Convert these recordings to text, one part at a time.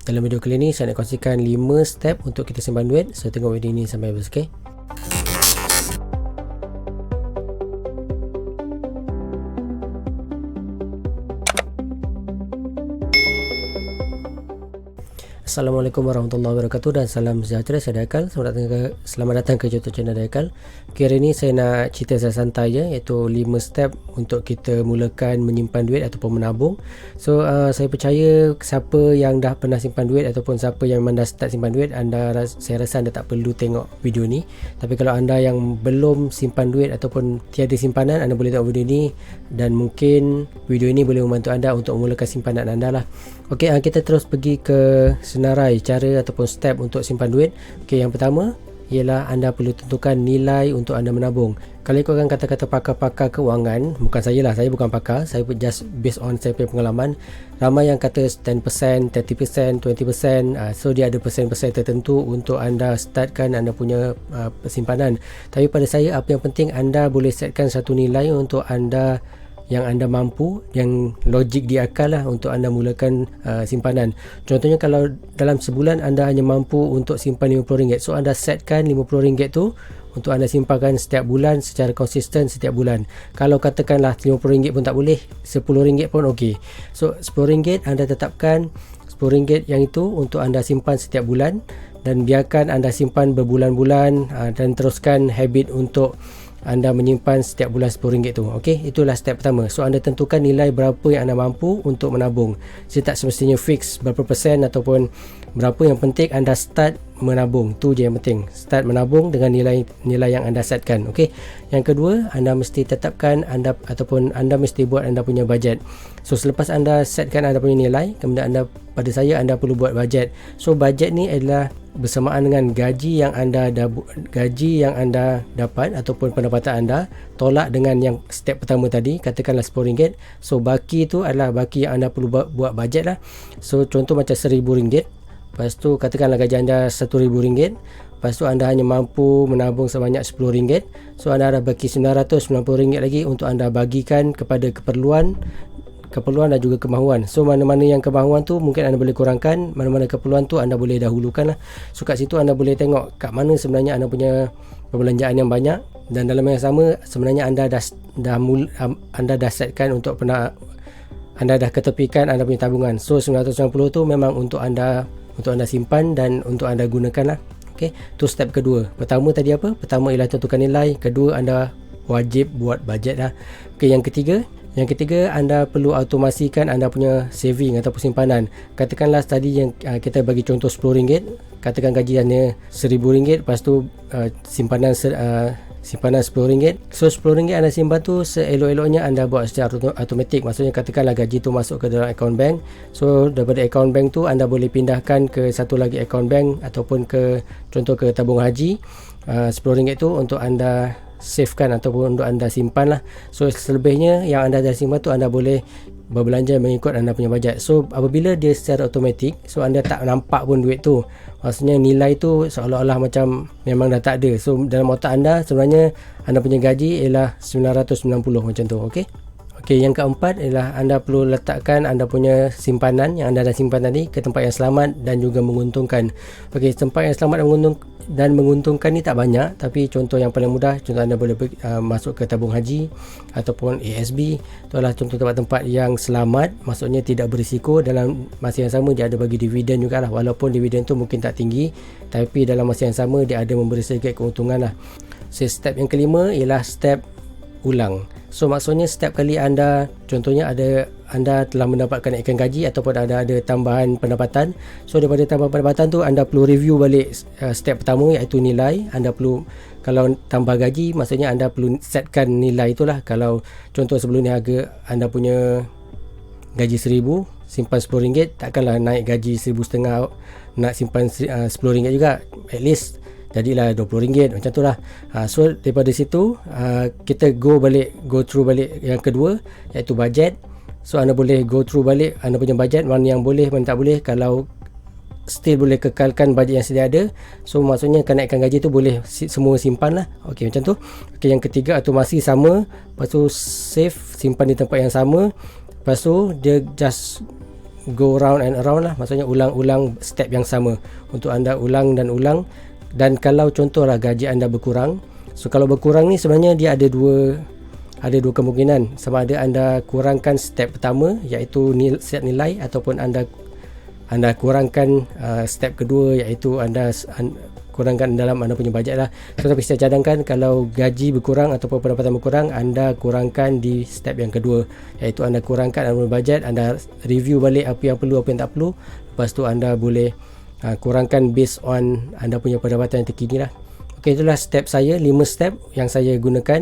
Dalam video kali ini saya nak kongsikan 5 step untuk kita simpan duit. So tengok video ini sampai habis, okey? Assalamualaikum warahmatullahi wabarakatuh dan salam sejahtera. Saya Thehaikal. Selamat datang ke YouTube channel Thehaikal. Hari ini saya nak cerita santai je, iaitu 5 step untuk kita mulakan menyimpan duit ataupun menabung. So saya percaya siapa yang dah pernah simpan duit ataupun siapa yang memang dah start simpan duit, saya rasa anda tak perlu tengok video ni. Tapi kalau anda yang belum simpan duit ataupun tiada simpanan, anda boleh tengok video ni dan mungkin video ini boleh membantu anda untuk memulakan simpanan anda lah. Okey, kita terus pergi ke senarai cara ataupun step untuk simpan duit. Okey, yang pertama ialah anda perlu tentukan nilai untuk anda menabung. Kalau ikutkan kata-kata pakar-pakar kewangan, bukan saya lah, saya bukan pakar, saya just based on saya punya pengalaman. Ramai yang kata 10%, 30%, 20%, so dia ada persen-persen tertentu untuk anda startkan anda punya simpanan. Tapi pada saya, apa yang penting anda boleh setkan satu nilai untuk anda yang anda mampu, yang logik di akal lah untuk anda mulakan simpanan. Contohnya kalau dalam sebulan anda hanya mampu untuk simpan RM50, so anda setkan RM50 tu untuk anda simpankan setiap bulan secara konsisten setiap bulan. Kalau katakanlah RM50 pun tak boleh, RM10 pun okey. So RM10 anda tetapkan RM10 yang itu untuk anda simpan setiap bulan dan biarkan anda simpan berbulan-bulan dan teruskan habit untuk anda menyimpan setiap bulan RM10 tu. Okey, itulah step pertama. So anda tentukan nilai berapa yang anda mampu untuk menabung. Saya tak semestinya fix berapa persen ataupun berapa, yang penting anda start menabung. Tu je yang penting. Start menabung dengan nilai yang anda setkan. Okey. Yang kedua, anda mesti tetapkan anda mesti buat anda punya bajet. So selepas anda setkan anda punya nilai, kemudian pada saya anda perlu buat bajet. So bajet ni adalah bersamaan dengan gaji yang anda dapat ataupun pendapatan anda tolak dengan yang step pertama tadi, katakanlah RM10. So baki tu adalah baki yang anda perlu buat bajet lah. So contoh macam RM1,000, lepas tu katakanlah gaji anda RM1,000, lepas tu anda hanya mampu menabung sebanyak RM10, so anda ada baki RM990 lagi untuk anda bagikan kepada keperluan dan juga kemahuan. So mana-mana yang kemahuan tu mungkin anda boleh kurangkan, mana-mana keperluan tu anda boleh dahulukan lah. So kat situ anda boleh tengok kat mana sebenarnya anda punya perbelanjaan yang banyak, dan dalam yang sama sebenarnya anda dah setkan untuk anda dah ketepikan anda punya tabungan. So 990 tu memang untuk anda simpan dan untuk anda gunakan lah. Okay, tu step kedua. Pertama tadi apa? Pertama ialah tentukan nilai. Kedua, anda wajib buat bajet lah. Okay, yang ketiga, anda perlu automasikan anda punya saving ataupun simpanan. Katakanlah tadi yang kita bagi contoh RM10, katakan gaji hanya RM1,000, lepas tu simpanan RM10. So RM10 anda simpan tu seelok-eloknya anda buat secara automatik. Maksudnya katakanlah gaji tu masuk ke dalam akaun bank. So daripada akaun bank tu anda boleh pindahkan ke satu lagi akaun bank ataupun ke tabung haji. RM10 tu untuk anda savekan ataupun untuk anda simpan lah. So selebihnya yang anda dah simpan tu anda boleh berbelanja mengikut anda punya bajet. So apabila dia secara automatik, so anda tak nampak pun duit tu, maksudnya nilai tu seolah-olah macam memang dah tak ada. So dalam otak anda sebenarnya anda punya gaji ialah 990 macam tu. Okey, yang keempat ialah anda perlu letakkan anda punya simpanan yang anda dah simpan tadi ke tempat yang selamat dan juga menguntungkan. Okey, tempat yang selamat dan menguntungkan ni tak banyak, tapi contoh yang paling mudah, contoh anda boleh masuk ke tabung haji ataupun ASB. Itu adalah contoh tempat-tempat yang selamat, maksudnya tidak berisiko. Dalam masa yang sama dia ada bagi dividen jugalah, walaupun dividen tu mungkin tak tinggi, tapi dalam masa yang sama dia ada memberi sedikit keuntungan lah. So step yang kelima ialah step ulang. So maksudnya setiap kali anda telah mendapatkan kenaikan gaji ataupun ada tambahan pendapatan, so daripada tambahan pendapatan tu anda perlu review balik step pertama, iaitu nilai. Anda perlu, kalau tambah gaji maksudnya anda perlu setkan nilai itulah. Kalau contoh sebelum ni harga anda punya gaji RM1,000, simpan RM10, takkanlah naik gaji RM1,500 nak simpan RM10 juga. At least jadilah RM20 macam tu lah. So daripada situ kita go through balik yang kedua, iaitu bajet. So anda boleh go through balik anda punya bajet, mana yang boleh, mana tak boleh. Kalau still boleh kekalkan bajet yang sedia ada, so maksudnya kenaikan gaji tu boleh semua simpan lah. Okey, macam tu. Okey, yang ketiga automasi sama, lepas tu save, simpan di tempat yang sama. Lepas tu dia just go round and around lah, maksudnya ulang-ulang step yang sama untuk anda ulang dan ulang. Dan kalau contohlah gaji anda berkurang, so kalau berkurang ni sebenarnya dia ada dua kemungkinan. Sama ada anda kurangkan step pertama iaitu set nilai, ataupun anda kurangkan step kedua iaitu anda kurangkan dalam anda punya bajet lah. So, tapi saya cadangkan kalau gaji berkurang ataupun pendapatan berkurang, anda kurangkan di step yang kedua iaitu anda kurangkan anda punya bajet, anda review balik apa yang perlu, apa yang tak perlu. Lepas tu anda boleh kurangkan based on anda punya pendapatan yang terkini lah. Okay, itulah step saya, 5 step yang saya gunakan,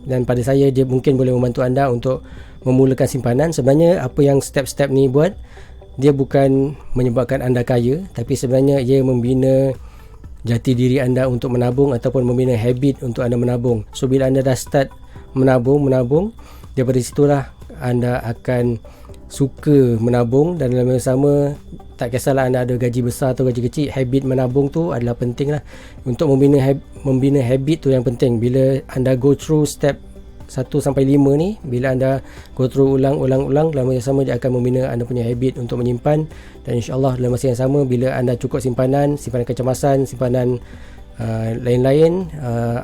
dan pada saya dia mungkin boleh membantu anda untuk memulakan simpanan. Sebenarnya apa yang step-step ni buat, dia bukan menyebabkan anda kaya, tapi sebenarnya ia membina jati diri anda untuk menabung ataupun membina habit untuk anda menabung. So bila anda dah start menabung, daripada situlah anda akan suka menabung, dan dalam masa sama tak kisahlah anda ada gaji besar atau gaji kecil, habit menabung tu adalah penting lah. Untuk membina habit tu yang penting. Bila anda go through step 1 sampai 5 ni, bila anda go through ulang, dalam masa sama dia akan membina anda punya habit untuk menyimpan. Dan insyaAllah dalam masa yang sama, bila anda cukup simpanan kecemasan, simpanan lain-lain,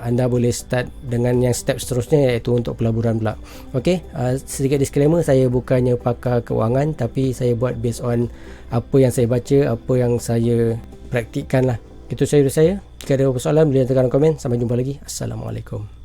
anda boleh start dengan yang step seterusnya iaitu untuk pelaburan pula. Ok, sedikit disclaimer, saya bukannya pakar keuangan, tapi saya buat based on apa yang saya baca, apa yang saya praktikkan lah. Itu saja dari saya. Jika ada persoalan, boleh tekan komen. Sampai jumpa lagi. Assalamualaikum.